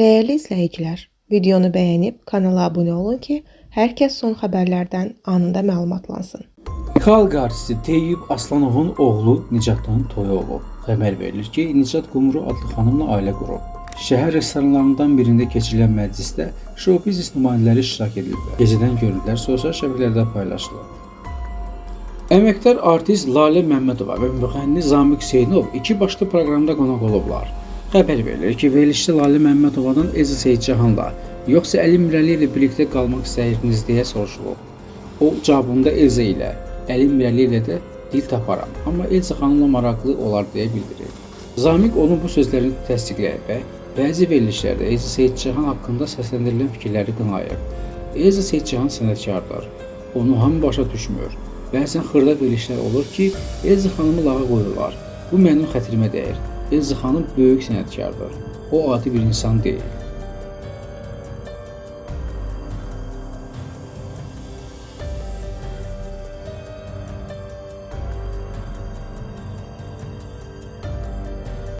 Değerli izləyicilər, videonu bəyənib kanala abunə olun ki, hər kəs son xəbərlərdən anında məlumatlansın. Xalq artisti Teyyub Aslanovun oğlu Nicatın toyu olub. Xəbər verilir ki, Nicat Qumru adlı xanımla ailə qurub. Şəhər restoranlarından birində keçirilən məclisdə şou-biznes nümayəndələri iştirak ediblər. Gecədən görüntülər sosial şəbəkələrdə paylaşılıb. Əməkdar artist Lalə Məmmədova və müğənni Zamiq Hüseynov iki başlı proqramda qonaq olublar. Xəbər verilir ki, verilişdə Lalə Məmmədovadan Elza Seyidcahanla, yoxsa Əli Mirəli ilə birlikdə qalmaq istəyirsiniz deyə soruşulub. O cavabında Elza ilə, Əli Mirəli ilə də dil taparam, amma Elza xanımla maraqlı olar deyə bildirir. Zamiq onun bu sözlərini təsdiqləyib və bəzi verilişlərdə Elza Seyidcahan haqqında səsləndirilən fikirləri qınayıb. Elza Seyidcahan sənətkardır, onu hamı başa düşmür. Bəzən xırda verilişlər olur ki, Elza xanımı lağa qoyurlar. Bu mənim xətrimə dəyir. Elza xanım böyük sənətkardır. O adi bir insan deyil.